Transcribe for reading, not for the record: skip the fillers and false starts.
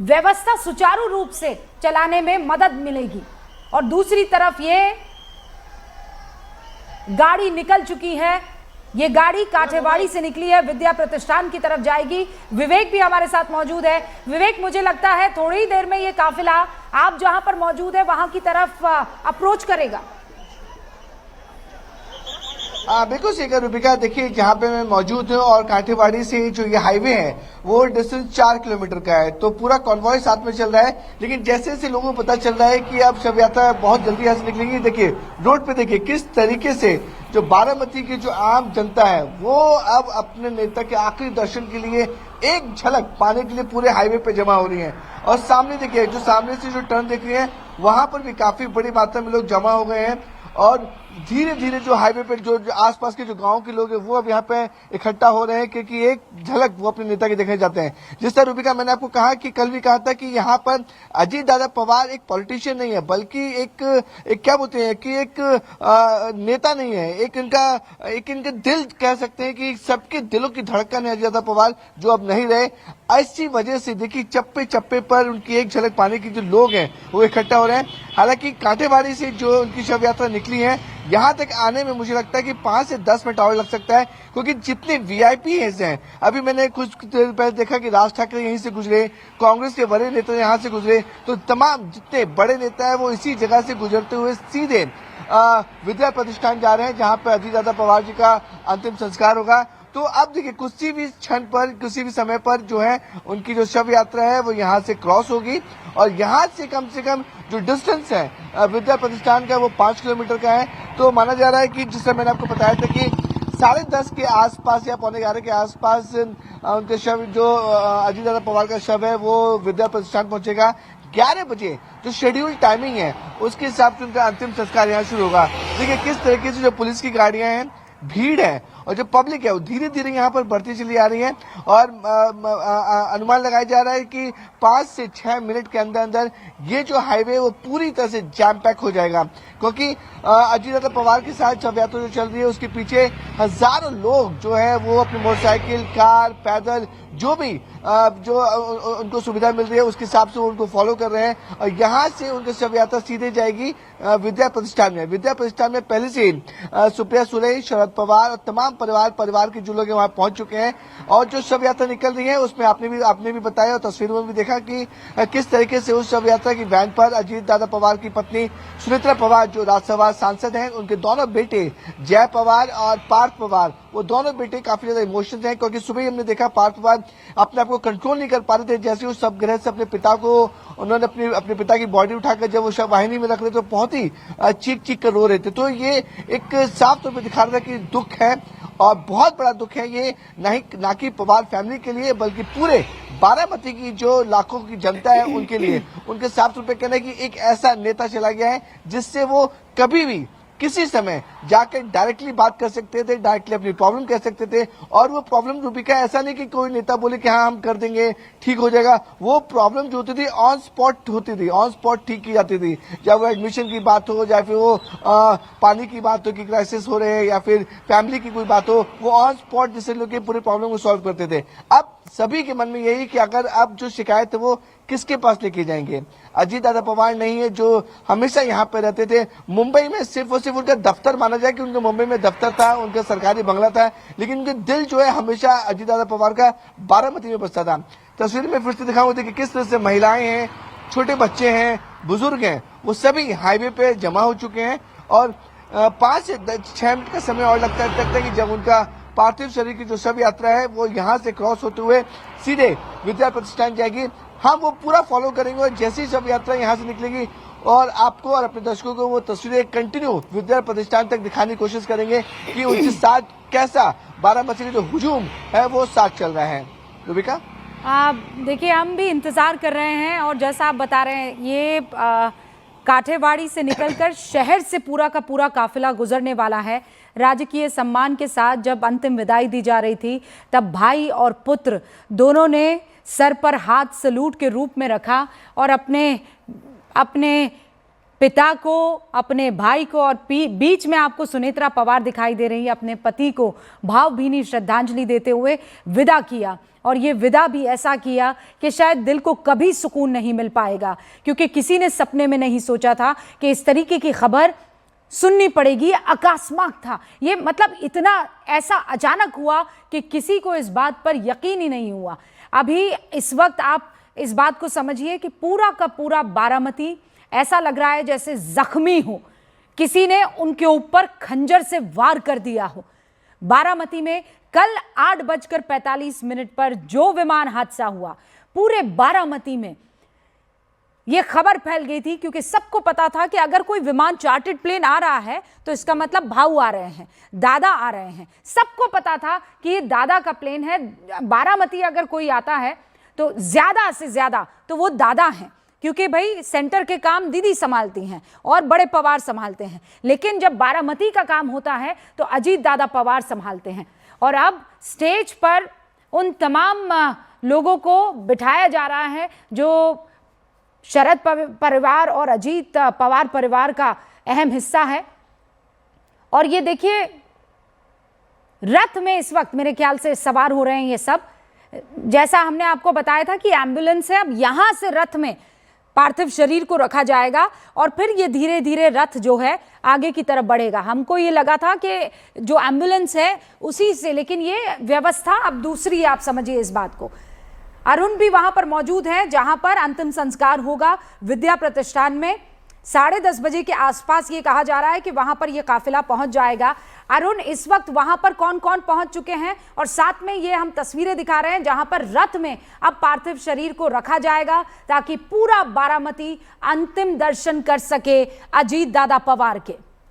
व्यवस्था सुचारू रूप से चलाने में मदद मिलेगी। और दूसरी तरफ ये गाड़ी निकल चुकी है, ये गाड़ी काठेवाड़ी से निकली है, विद्या प्रतिष्ठान की तरफ जाएगी। विवेक भी हमारे साथ मौजूद है। विवेक, मुझे लगता है थोड़ी ही देर में ये काफिला आप जहां पर मौजूद है वहां की तरफ अप्रोच करेगा। बिल्कुल सही कहा रूबिका। देखिए, जहाँ पे मैं मौजूद हूँ और काठेवाड़ी से जो ये हाईवे है वो डिस्टेंस 4 किलोमीटर का है, तो पूरा कॉन्वॉय साथ में चल रहा है। लेकिन जैसे जैसे लोगों को पता चल रहा है कि अब शव यात्रा बहुत जल्दी यहाँ से निकलेगी, देखिए रोड पे देखिए किस तरीके से जो बारामती की जो आम जनता है वो अब अपने नेता के आखिरी दर्शन के लिए एक झलक पाने के लिए पूरे हाईवे पे जमा हो रही है। और सामने देखिए, जो सामने से जो टर्न देख रहे हैं वहां पर भी काफी बड़ी मात्रा में लोग जमा हो गए हैं। और धीरे धीरे जो हाईवे पे जो आसपास के जो गांव के लोग हैं वो अब यहाँ पे इकट्ठा हो रहे हैं, क्योंकि एक झलक वो अपने नेता के देखने जाते हैं। जिस तरह रूबिका मैंने आपको कहा कि कल भी कहा था कि यहाँ पर अजीत दादा पवार एक पॉलिटिशियन नहीं है, बल्कि एक क्या बोलते हैं कि एक नेता नहीं है, एक इनका दिल कह सकते हैं कि सबके दिलों की धड़कन है अजीत दादा पवार, जो अब नहीं रहे। ऐसी वजह से देखिए चप्पे चप्पे पर उनकी एक झलक पाने की जो लोग हैं वो इकट्ठा हो रहे हैं। हालांकि कांटेबाड़ी से जो उनकी शव यात्रा निकली है यहाँ तक आने में मुझे लगता है कि 5 से 10 मिनट और लग सकता है, क्योंकि जितने वीआईपी हैं, अभी मैंने कुछ देर पहले देखा कि राज ठाकरे यहीं से गुजरे, कांग्रेस के बड़े नेता यहाँ से गुजरे, तो तमाम जितने बड़े नेता है वो इसी जगह से गुजरते हुए सीधे विद्या प्रतिष्ठान जा रहे हैं, जहाँ पर अजीत दादा पवार जी का अंतिम संस्कार होगा। तो अब देखिए किसी भी क्षण पर, किसी भी समय पर जो है उनकी जो शव यात्रा है वो यहाँ से क्रॉस होगी। और यहाँ से कम जो डिस्टेंस है विद्या प्रतिष्ठान का वो 5 किलोमीटर का है। तो माना जा रहा है कि जिस समय मैंने आपको बताया था कि 10:30 के आसपास या 11:45 के आसपास उनके शव, जो अजीत दादा पवार का शव है वो विद्या प्रतिष्ठान पहुंचेगा। 11 बजे जो शेड्यूल टाइमिंग है उसके हिसाब से उनका अंतिम संस्कार यहाँ शुरू होगा। देखिए किस तरीके से जो पुलिस की गाड़ियां हैं, भीड़ है और जो पब्लिक है वो धीरे धीरे यहाँ पर बढ़ती चली आ रही है। और अनुमान लगाया जा रहा है कि 5 से 6 मिनट के अंदर अंदर ये जो हाईवे वो पूरी तरह से जैम पैक हो जाएगा, क्योंकि अजीत दादा पवार के साथ शव यात्रा जो चल रही है उसके पीछे हजारों लोग जो है वो अपनी मोटरसाइकिल, कार, पैदल, जो भी जो उनको सुविधा मिल रही है उसके हिसाब से उनको फॉलो कर रहे हैं। और यहाँ से उनकी शव यात्रा सीधे जाएगी विद्या प्रतिष्ठान में। विद्या प्रतिष्ठान में पहले से सुप्रिया सुले, शरद पवार और तमाम परिवार के जो लोग वहां पहुंच चुके हैं। और जो शव यात्रा निकल रही है उसमें आपने भी बताया और तस्वीरों में भी देखा कि किस तरीके से उस शव यात्रा की वैन पर अजीत दादा पवार की पत्नी सुनेत्रा पवार जो राज्यसभा सांसद हैं, उनके दोनों बेटे जय पवार और पार्थ पवार, वो दोनों बेटे काफी ज्यादा इमोशनल हैं, क्योंकि सुबह ही हमने देखा पार्थ पवार अपने आप को कंट्रोल नहीं कर पा रहे थे। जैसे वो सब ग्रह से अपने पिता को उन्होंने अपने पिता की बॉडी उठाकर जब वो शव वाहिनी में रख रहे तो बहुत ही चीख कर रो रहे थे। तो ये एक साफ तौर पर दिखा रहा था कि दुख है और बहुत बड़ा दुख है ये, ना कि पवार फैमिली के लिए बल्कि पूरे बारामती की जो लाखों की जनता है उनके लिए। उनके साफ तौर पर कहना है कि एक ऐसा नेता चला गया है जिससे वो कभी भी किसी समय जाकर डायरेक्टली बात कर सकते थे, डायरेक्टली अपनी प्रॉब्लम कह सकते थे। और वो प्रॉब्लम रूबिका ऐसा नहीं कि कोई नेता बोले कि हाँ हम कर देंगे, ठीक हो जाएगा। वो प्रॉब्लम जो होती थी ऑन स्पॉट होती थी, ऑन स्पॉट ठीक की जाती थी। चाहे वो एडमिशन की बात हो, या फिर वो पानी की बात हो कि क्राइसिस हो रहे हैं, या फिर फैमिली की कोई बात हो, वो ऑन स्पॉट जिससे लोग पूरे प्रॉब्लम को सॉल्व करते थे। अब सभी के मन में यही कि अगर अब जो शिकायत है वो किसके पास लेके जाएंगे। अजीत दादा पवार नहीं है जो हमेशा यहाँ पे रहते थे। मुंबई में सिर्फ और सिर्फ उनका दफ्तर माना जाए कि उनके मुंबई में दफ्तर था, उनका सरकारी बंगला था, लेकिन उनके दिल जो है हमेशा अजीत दादा पवार का बारामती में बसता था। तस्वीर में फिर से दिखाऊं, देखिए किस तरह से महिलाएं हैं, छोटे बच्चे हैं, बुजुर्ग हैं, वो सभी हाईवे पे जमा हो चुके हैं। और 5 से 6 मिनट का समय और लगता है कि जब उनका पार्थिव शरीर की जो शव यात्रा है वो यहाँ से क्रॉस होते हुए सीधे विद्या प्रतिष्ठान जाएगी। हम वो पूरा फॉलो करेंगे और जैसी शव यात्रा यहाँ से निकलेगी और आपको और अपने दर्शकों को वो तस्वीरें कंटिन्यू विद्या प्रतिष्ठान तक दिखाने की कोशिश करेंगे कि उनके साथ कैसा बारामती का जो हुजूम है वो साथ चल रहा है। रूबिका, देखिए हम भी इंतजार कर रहे हैं और जैसा आप बता रहे हैं ये काठेवाड़ी से निकलकर शहर से पूरा का पूरा काफिला गुजरने वाला है। राजकीय सम्मान के साथ जब अंतिम विदाई दी जा रही थी तब भाई और पुत्र दोनों ने सर पर हाथ सलूट के रूप में रखा और अपने पिता को, अपने भाई को, और बीच में आपको सुनेत्रा पवार दिखाई दे रही है, अपने पति को भावभीनी श्रद्धांजलि देते हुए विदा किया। और ये विदा भी ऐसा किया कि शायद दिल को कभी सुकून नहीं मिल पाएगा, क्योंकि किसी ने सपने में नहीं सोचा था कि इस तरीके की खबर सुननी पड़ेगी। अकस्मात था ये, मतलब इतना ऐसा अचानक हुआ कि किसी को इस बात पर यकीन ही नहीं हुआ। अभी इस वक्त आप इस बात को समझिए कि पूरा का पूरा बारामती ऐसा लग रहा है जैसे जख्मी हो, किसी ने उनके ऊपर खंजर से वार कर दिया हो। बारामती में कल 8:45 पर जो विमान हादसा हुआ, पूरे बारामती में यह खबर फैल गई थी, क्योंकि सबको पता था कि अगर कोई विमान चार्टर्ड प्लेन आ रहा है तो इसका मतलब भाऊ आ रहे हैं, दादा आ रहे हैं। सबको पता था कि ये दादा का प्लेन है। बारामती अगर कोई आता है तो ज्यादा से ज्यादा तो वो दादा हैं, क्योंकि भाई सेंटर के काम दीदी संभालती हैं और बड़े पवार संभालते हैं, लेकिन जब बारामती का काम होता है तो अजीत दादा पवार संभालते हैं। और अब स्टेज पर उन तमाम लोगों को बिठाया जा रहा है जो शरद परिवार और अजीत पवार परिवार का अहम हिस्सा है। और ये देखिए, रथ में इस वक्त मेरे ख्याल से सवार हो रहे हैं ये सब। जैसा हमने आपको बताया था कि एम्बुलेंस है, अब यहां से रथ में पार्थिव शरीर को रखा जाएगा और फिर ये धीरे धीरे रथ जो है आगे की तरफ बढ़ेगा। हमको ये लगा था कि जो एम्बुलेंस है उसी से, लेकिन ये व्यवस्था अब दूसरी है, आप समझिए इस बात को। अरुण भी वहां पर मौजूद है जहां पर अंतिम संस्कार होगा विद्या प्रतिष्ठान में। 10:30 बजे के आसपास ये कहा जा रहा है कि वहां पर ये काफिला पहुंच जाएगा। अरुण, इस वक्त वहां पर कौन कौन पहुंच चुके हैं? और साथ में ये हम तस्वीरें दिखा रहे हैं जहां पर रथ में अब पार्थिव शरीर को रखा जाएगा ताकि पूरा बारामती अंतिम दर्शन कर सके अजीत दादा पवार के।